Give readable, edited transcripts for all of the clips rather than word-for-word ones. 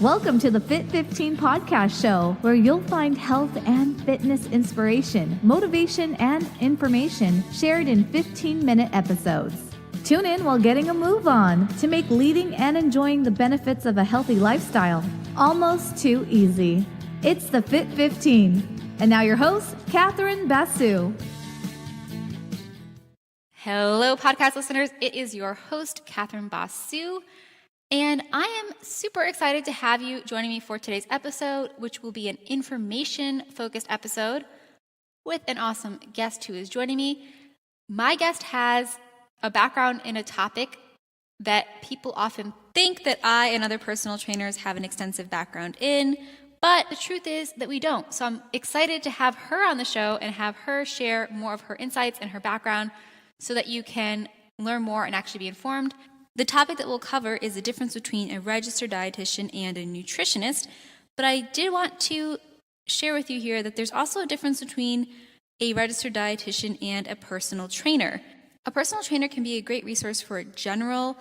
Welcome to the Fit 15 podcast show, where you'll find health and fitness inspiration, motivation, and information shared in 15-minute episodes. Tune in while getting a move on to make leading and enjoying the benefits of a healthy lifestyle almost too easy. It's the Fit 15. And now your host, Catherine Basu. Hello, podcast listeners. It is your host, Catherine Basu. And I am super excited to have you joining me for today's episode, which will be an information-focused episode with an awesome guest who is joining me. My guest has a background in a topic that people often think that I and other personal trainers have an extensive background in, but the truth is that we don't. So I'm excited to have her on the show and have her share more of her insights and her background so that you can learn more and actually be informed. The topic that we'll cover is the difference between a registered dietitian and a nutritionist, but I did want to share with you here that there's also a difference between a registered dietitian and a personal trainer. A personal trainer can be a great resource for general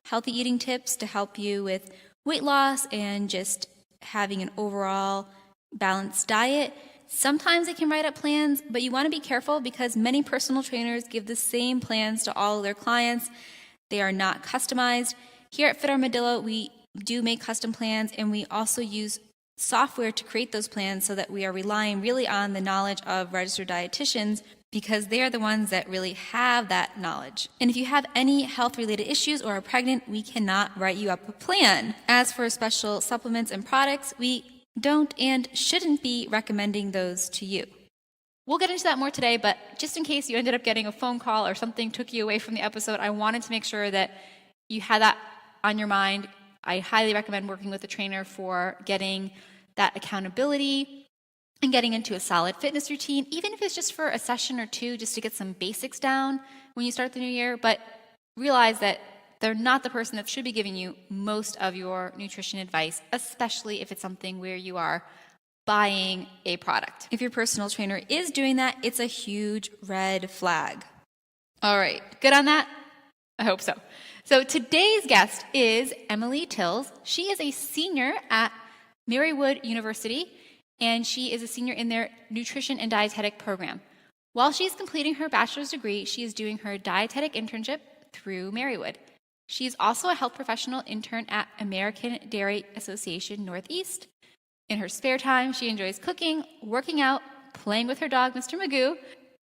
healthy eating tips to help you with weight loss and just having an overall balanced diet. Sometimes they can write up plans, but you want to be careful because many personal trainers give the same plans to all of their clients. They are not customized. Here at Fit Armadillo, we do make custom plans, and we also use software to create those plans so that we are relying really on the knowledge of registered dietitians because they are the ones that really have that knowledge. And if you have any health-related issues or are pregnant, we cannot write you up a plan. As for special supplements and products, we don't and shouldn't be recommending those to you. We'll get into that more today, but just in case you ended up getting a phone call or something took you away from the episode, I wanted to make sure that you had that on your mind. I highly recommend working with a trainer for getting that accountability and getting into a solid fitness routine, even if it's just for a session or two, just to get some basics down when you start the new year. But realize that they're not the person that should be giving you most of your nutrition advice, especially if it's something where you are buying a product. If your personal trainer is doing that, it's a huge red flag. All right, good on that? I hope so. So today's guest is Emily Tills. She is a senior at Marywood University, and she is a senior in their nutrition and dietetic program. While she's completing her bachelor's degree, she is doing her dietetic internship through Marywood. She is also a health professional intern at American Dairy Association Northeast. In her spare time, she enjoys cooking, working out, playing with her dog, Mr. Magoo,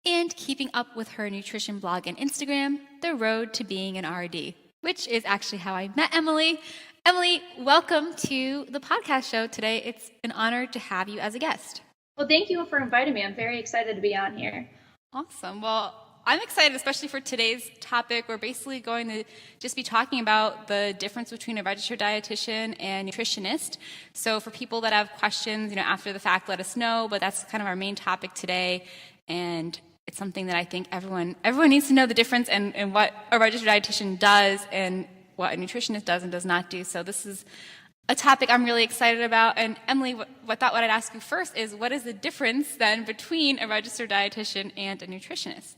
and keeping up with her nutrition blog and Instagram, The Road to Being an RD, which is actually how I met Emily. Emily, welcome to the podcast show today. It's an honor to have you as a guest. Well, thank you for inviting me. I'm very excited to be on here. Awesome. Well, I'm excited, especially for today's topic. We're basically going to just be talking about the difference between a registered dietitian and nutritionist. So for people that have questions, after the fact, let us know. But that's kind of our main topic today. And it's something that I think everyone needs to know the difference and what a registered dietitian does and what a nutritionist does and does not do. So this is a topic I'm really excited about. And Emily, what I'd ask you first is, what is the difference then between a registered dietitian and a nutritionist?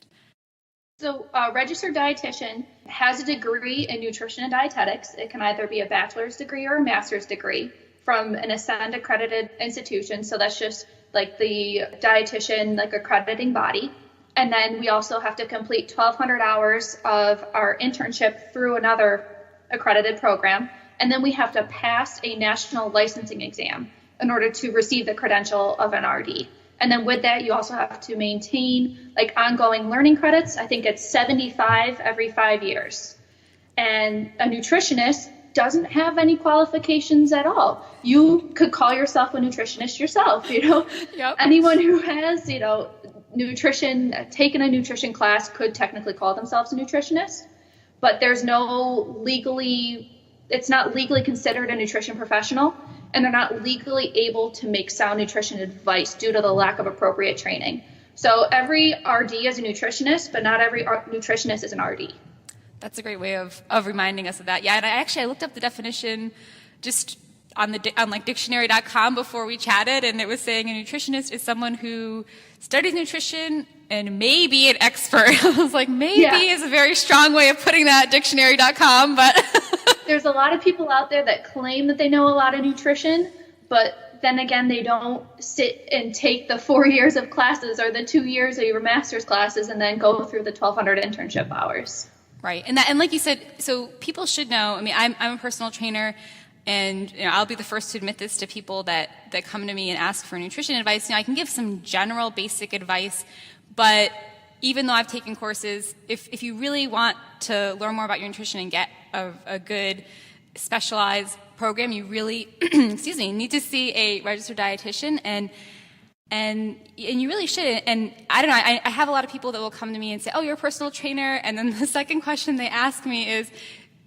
So a registered dietitian has a degree in nutrition and dietetics. It can either be a bachelor's degree or a master's degree from an Ascend accredited institution. So that's just like the dietitian, like accrediting body. And then we also have to complete 1,200 hours of our internship through another accredited program. And then we have to pass a national licensing exam in order to receive the credential of an RD. And then with that, you also have to maintain like ongoing learning credits. I think it's 75 every 5 years. And a nutritionist doesn't have any qualifications at all. You could call yourself a nutritionist yourself, Yep. Anyone who has, nutrition, taken a nutrition class could technically call themselves a nutritionist, but it's not legally considered a nutrition professional. And they're not legally able to make sound nutrition advice due to the lack of appropriate training. So every RD is a nutritionist, but not every nutritionist is an RD. That's a great way of reminding us of that. Yeah, and I looked up the definition just on dictionary.com before we chatted, and it was saying a nutritionist is someone who studies nutrition and may be an expert. I was like, maybe is a very strong way of putting that, dictionary.com, but there's a lot of people out there that claim that they know a lot of nutrition, but then again, they don't sit and take the 4 years of classes or the 2 years of your master's classes and then go through the 1,200 internship hours. Right. And like you said, so people should know. I mean, I'm a personal trainer, and I'll be the first to admit this to people that come to me and ask for nutrition advice. I can give some general basic advice, but even though I've taken courses, if you really want to learn more about your nutrition and get a good specialized program, you really need to see a registered dietitian, and you really should. And I don't know, I have a lot of people that will come to me and say, oh, you're a personal trainer, and then the second question they ask me is,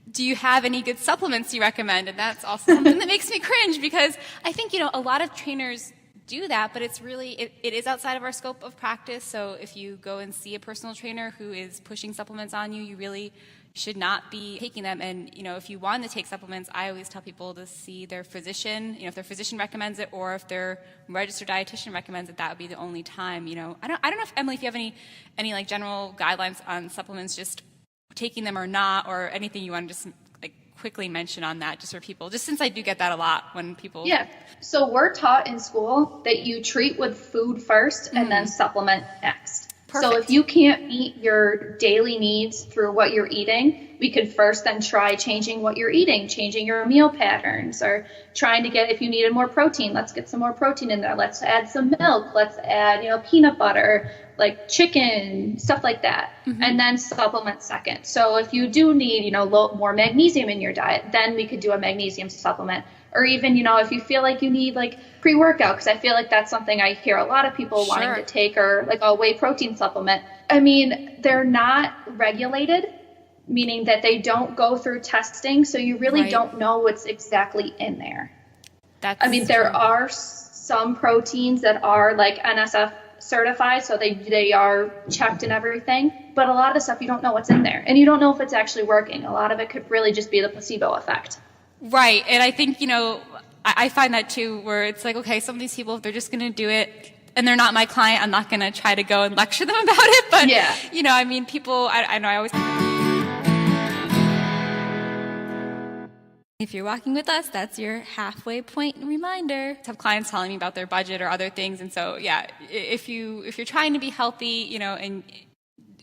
do you have any good supplements you recommend? And that's also something that makes me cringe, because I think, a lot of trainers do that, but it's really, it is outside of our scope of practice. So if you go and see a personal trainer who is pushing supplements on you, you really should not be taking them. And, if you want to take supplements, I always tell people to see their physician. If their physician recommends it, or if their registered dietitian recommends it, that would be the only time. I don't know if, Emily, if you have any like general guidelines on supplements, just taking them or not, or anything you want to just quickly mention on that, just for people, just since I do get that a lot when people. Yeah. So we're taught in school that you treat with food first and then supplement next. Perfect. So if you can't meet your daily needs through what you're eating, we could first then try changing what you're eating, changing your meal patterns, or trying to get, if you needed more protein, let's get some more protein in there. Let's add some milk. Let's add, peanut butter, like chicken, stuff like that. And then supplement second. So if you do need, more magnesium in your diet, then we could do a magnesium supplement. Or even, if you feel like you need like pre-workout, because I feel like that's something I hear a lot of people wanting to take, or like a whey protein supplement. I mean, they're not regulated, meaning that they don't go through testing. So you really don't know what's exactly in there. There are some proteins that are like NSF certified, so they are checked and everything. But a lot of the stuff, you don't know what's in there, and you don't know if it's actually working. A lot of it could really just be the placebo effect. Right. And I think, I find that too, where it's like, okay, some of these people, if they're just going to do it and they're not my client, I'm not going to try to go and lecture them about it. But, people, I know I always... If you're walking with us, that's your halfway point reminder. I have clients telling me about their budget or other things. And so, if you're trying to be healthy, and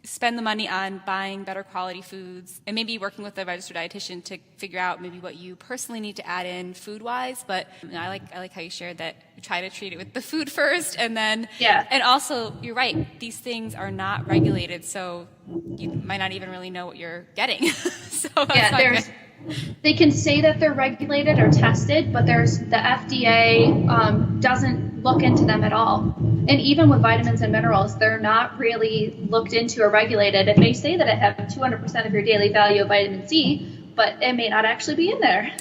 spend the money on buying better quality foods, and maybe working with a registered dietitian to figure out maybe what you personally need to add in food-wise. But I like how you shared that you try to treat it with the food first, and then and also, you're right, these things are not regulated, so you might not even really know what you're getting. So they can say that they're regulated or tested, but the FDA doesn't look into them at all. And even with vitamins and minerals, they're not really looked into or regulated. It may say that it has 200% of your daily value of vitamin C, but it may not actually be in there.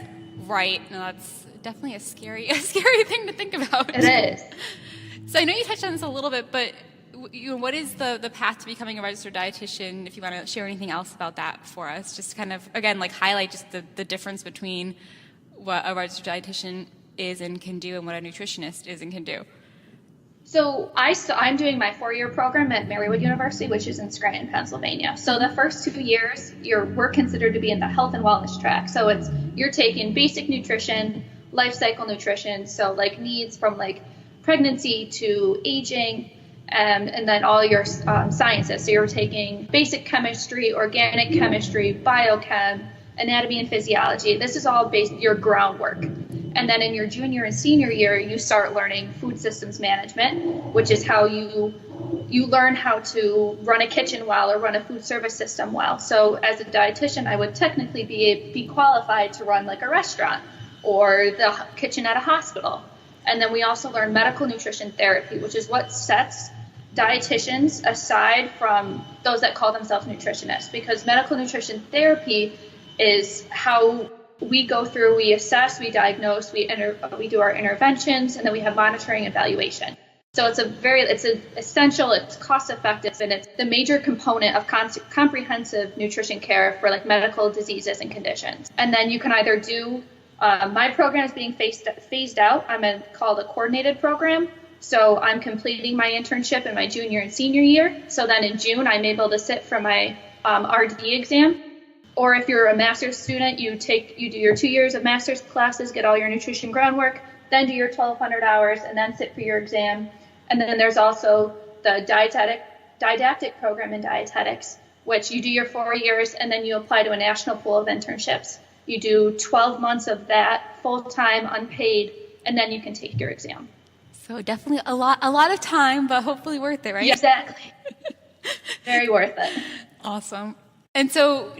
Right. No, that's definitely a scary thing to think about. It is. So I know you touched on this a little bit, but what is the path to becoming a registered dietitian? If you want to share anything else about that for us, just kind of, again, highlight just the difference between what a registered dietitian is and can do and what a nutritionist is and can do. So I'm doing my 4-year program at Marywood University, which is in Scranton, Pennsylvania. So the first 2 years, we're considered to be in the health and wellness track. So you're taking basic nutrition, life cycle nutrition, so needs from pregnancy to aging, and then all your sciences. So you're taking basic chemistry, organic chemistry, biochem, anatomy and physiology. This is all your groundwork. And then in your junior and senior year, you start learning food systems management, which is how you learn how to run a kitchen well or run a food service system well. So as a dietitian, I would technically be qualified to run a restaurant or the kitchen at a hospital. And then we also learn medical nutrition therapy, which is what sets dietitians aside from those that call themselves nutritionists, because medical nutrition therapy is how we go through, we assess, we diagnose, we do our interventions, and then we have monitoring and evaluation. So it's essential, it's cost effective, and it's the major component of comprehensive nutrition care for medical diseases and conditions. And then you can either do, my program is being phased out. I'm called a coordinated program. So I'm completing my internship in my junior and senior year. So then in June, I'm able to sit for my RD exam. Or if you're a master's student, you do your 2 years of master's classes, get all your nutrition groundwork, then do your 1,200 hours, and then sit for your exam. And then there's also the didactic program in dietetics, which you do your 4 years, and then you apply to a national pool of internships. You do 12 months of that, full-time, unpaid, and then you can take your exam. So definitely a lot of time, but hopefully worth it, right? Yeah, exactly. Very worth it. Awesome. And so,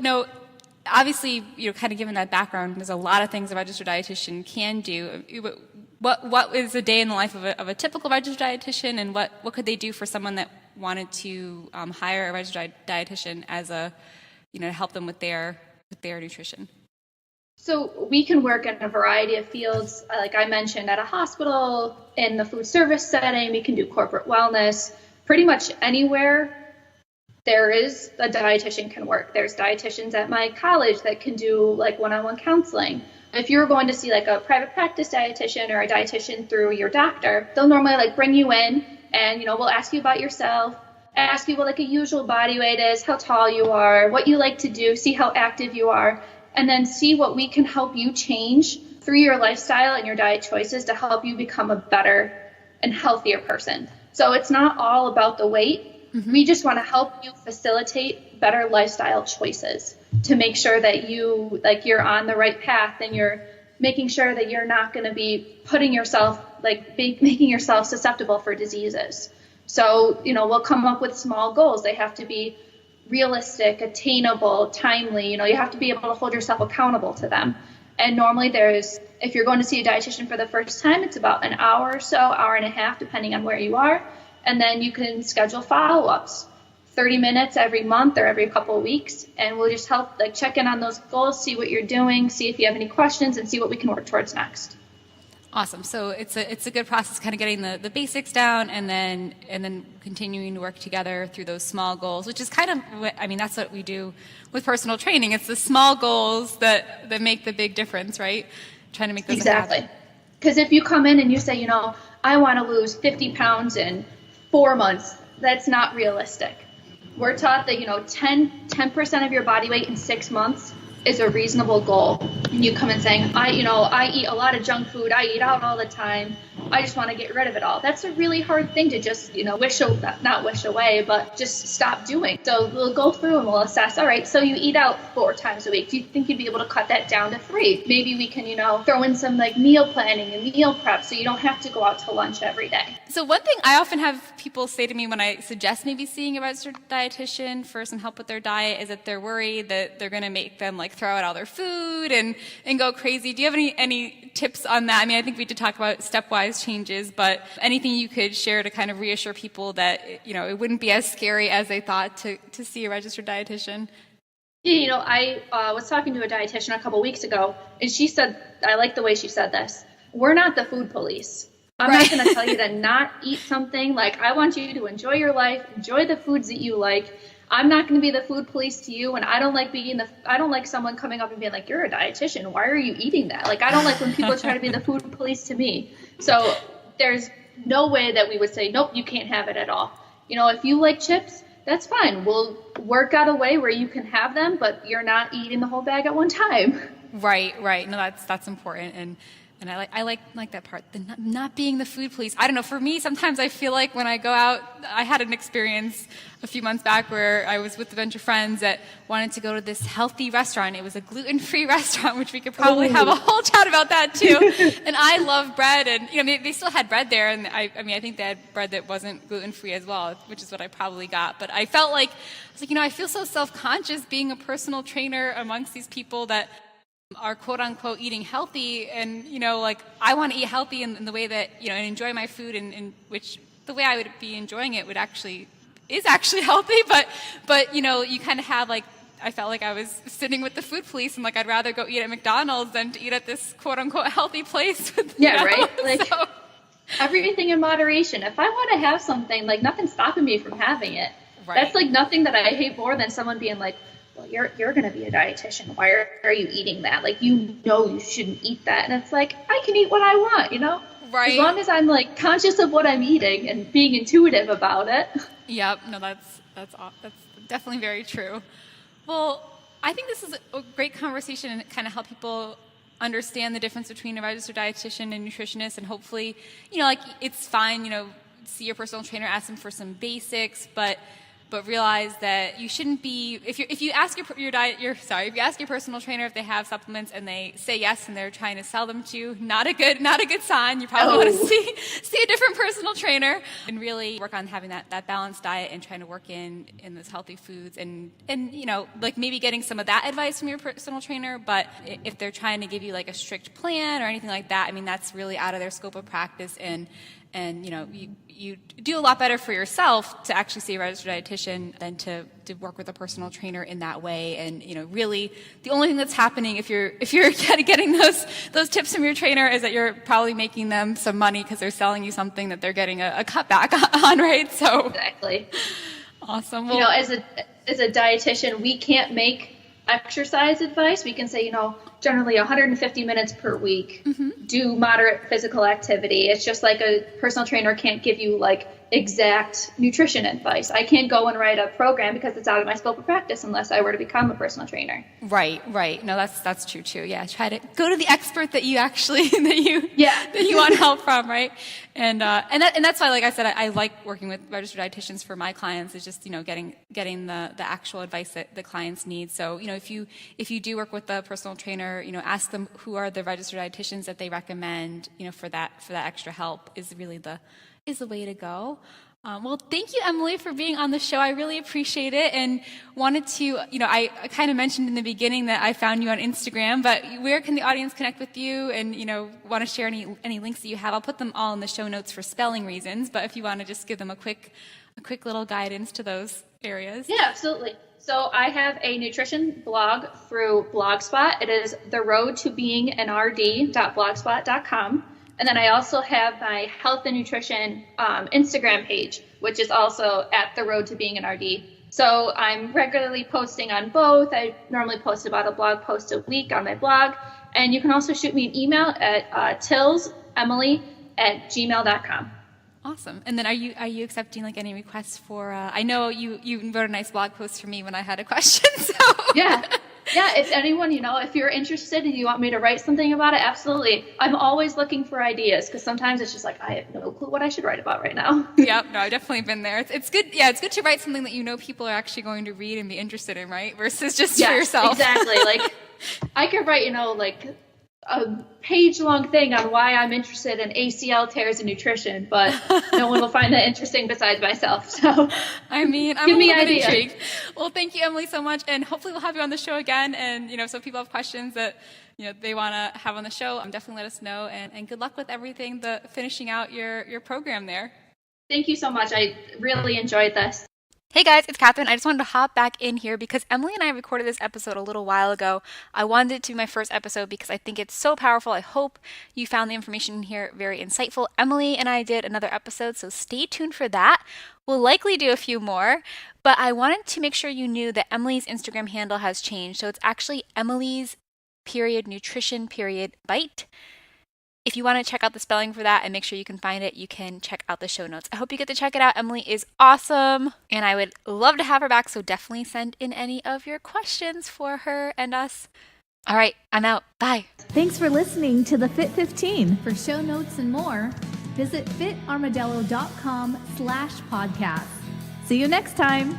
obviously, kind of given that background, there's a lot of things a registered dietitian can do. What is a day in the life of a typical registered dietitian, and what could they do for someone that wanted to hire a registered dietitian as to help them with their nutrition? So we can work in a variety of fields, like I mentioned, at a hospital, in the food service setting. We can do corporate wellness. Pretty much anywhere there is a dietitian can work. There's dietitians at my college that can do like one-on-one counseling. If you're going to see like a private practice dietitian or a dietitian through your doctor, they'll normally like bring you in and, we'll ask you about yourself, ask you what like a usual body weight is, how tall you are, what you like to do, see how active you are, and then see what we can help you change through your lifestyle and your diet choices to help you become a better and healthier person. So it's not all about the weight. Mm-hmm. We just want to help you facilitate better lifestyle choices to make sure that you're on the right path, and you're making sure that you're not going to be putting yourself, making yourself susceptible for diseases. So, we'll come up with small goals. They have to be realistic, attainable, timely. You have to be able to hold yourself accountable to them. And normally if you're going to see a dietitian for the first time, it's about an hour or so, hour and a half, depending on where you are. And then you can schedule follow-ups, 30 minutes every month or every couple of weeks. And we'll just help check in on those goals, see what you're doing, see if you have any questions, and see what we can work towards next. Awesome. So it's a good process, kind of getting the basics down, and then continuing to work together through those small goals, which is kind of, that's what we do with personal training. It's the small goals that make the big difference, right? Trying to make those exactly. Because if you come in and you say, I want to lose 50 pounds in 4 months, that's not realistic. We're taught that 10% of your body weight in 6 months is a reasonable goal. And you come in saying, I eat a lot of junk food, I eat out all the time, I just want to get rid of it all. That's a really hard thing to just, not wish away, but just stop doing. So we'll go through and we'll assess, all right, so you eat out 4 times a week. Do you think you'd be able to cut that down to 3? Maybe we can, throw in some meal planning and meal prep so you don't have to go out to lunch every day. So one thing I often have people say to me when I suggest maybe seeing a registered dietitian for some help with their diet is that they're worried that they're going to make them throw out all their food and go crazy. Do you have any tips on that? I think we did talk about stepwise changes, but anything you could share to kind of reassure people that, it wouldn't be as scary as they thought to see a registered dietitian? Yeah, I was talking to a dietitian a couple weeks ago, and she said, I like the way she said this, we're not the food police. I'm not going to tell you to not eat something. I want you to enjoy your life, enjoy the foods that you like. I'm not going to be the food police to you, and I don't like someone coming up and being like, you're a dietitian, why are you eating that? I don't like when people try to be the food police to me. So there's no way that we would say, nope, you can't have it at all. If you like chips, that's fine. We'll work out a way where you can have them, but you're not eating the whole bag at one time. Right. No, that's important. And I like that part, the not being the food police. I don't know, for me, sometimes I feel like when I go out, I had an experience a few months back where I was with a bunch of friends that wanted to go to this healthy restaurant. It was a gluten-free restaurant, which we could probably have a whole chat about that too. And I love bread, and they still had bread there, and I think they had bread that wasn't gluten-free as well, which is what I probably got. But I felt I feel so self-conscious being a personal trainer amongst these people that are quote unquote eating healthy, and I want to eat healthy in the way that and enjoy my food, and which the way I would be enjoying it is actually healthy, but you kind of have I felt like I was sitting with the food police, and I'd rather go eat at McDonald's than to eat at this quote unquote healthy place. Right. So. Everything in moderation. If I want to have something, nothing's stopping me from having it. Right. That's nothing that I hate more than someone being like, well, you're going to be a dietitian. Why are you eating that? you shouldn't eat that. And it's I can eat what I want, Right. As long as I'm conscious of what I'm eating and being intuitive about it. Yep. No, that's definitely very true. Well, I think this is a great conversation and kind of help people understand the difference between a registered dietitian and nutritionist, and hopefully, like it's fine, see your personal trainer, ask them for some basics, but realize that you shouldn't be, if you ask if you ask your personal trainer if they have supplements and they say yes and they're trying to sell them to you, not a good sign. You probably want to see a different personal trainer and really work on having that balanced diet and trying to work in those healthy foods and like maybe getting some of that advice from your personal trainer. But if they're trying to give you like a strict plan or anything like that, I mean, that's really out of their scope of practice, and you do a lot better for yourself to actually see a registered dietitian than to work with a personal trainer in that way. And really the only thing that's happening if you're getting those tips from your trainer is that you're probably making them some money because they're selling you something that they're getting a cutback on, right? So exactly. Awesome. Well, as a dietitian, we can't make exercise advice. We can say, generally 150 minutes per week, do moderate physical activity. It's just like a personal trainer can't give you like exact nutrition advice. I can't go and write a program because it's out of my scope of practice unless I were to become a personal trainer. Right. No, that's true too. Yeah. Try to go to the expert that you actually, that you want help from. Right. And that's why, like I said, I like working with registered dietitians for my clients. Is just, getting the actual advice that the clients need. So, if you do work with a personal trainer, ask them who are the registered dietitians that they recommend, for that extra help is really the way to go. Well, thank you, Emily, for being on the show. I really appreciate it, and wanted to, I kind of mentioned in the beginning that I found you on Instagram, but where can the audience connect with you? And, want to share any links that you have? I'll put them all in the show notes for spelling reasons, but if you want to just give them a quick little guidance to those areas. Yeah, absolutely. So I have a nutrition blog through Blogspot. It is theroadtobeingAnRD.blogspot.com. And then I also have my health and nutrition Instagram page, which is also at The Road to Being an RD. So I'm regularly posting on both. I normally post about a blog post a week on my blog. And you can also shoot me an email at tillsemily@gmail.com. Awesome. And then are you accepting like any requests for, I know you wrote a nice blog post for me when I had a question. So Yeah. If anyone, if you're interested and you want me to write something about it, absolutely. I'm always looking for ideas because sometimes it's just like, I have no clue what I should write about right now. Yep. No, I've definitely been there. It's good. Yeah. It's good to write something that people are actually going to read and be interested in, right? Versus just for yourself. Exactly. Like I could write, like a page-long thing on why I'm interested in ACL tears and nutrition, but no one will find that interesting besides myself. So, I'm give me ideas. Intrigued. Well, thank you, Emily, so much, and hopefully we'll have you on the show again. And so if people have questions that they want to have on the show, definitely let us know. And good luck with everything, finishing out your program there. Thank you so much. I really enjoyed this. Hey guys, it's Catherine. I just wanted to hop back in here because Emily and I recorded this episode a little while ago. I wanted it to be my first episode because I think it's so powerful. I hope you found the information in here very insightful. Emily and I did another episode, so stay tuned for that. We'll likely do a few more, but I wanted to make sure you knew that Emily's Instagram handle has changed. So it's actually Emily's.nutrition.bite. If you want to check out the spelling for that and make sure you can find it, you can check out the show notes. I hope you get to check it out. Emily is awesome, and I would love to have her back, so definitely send in any of your questions for her and us. All right, I'm out. Bye. Thanks for listening to the Fit 15. For show notes and more, visit fitarmadillo.com/podcast. See you next time.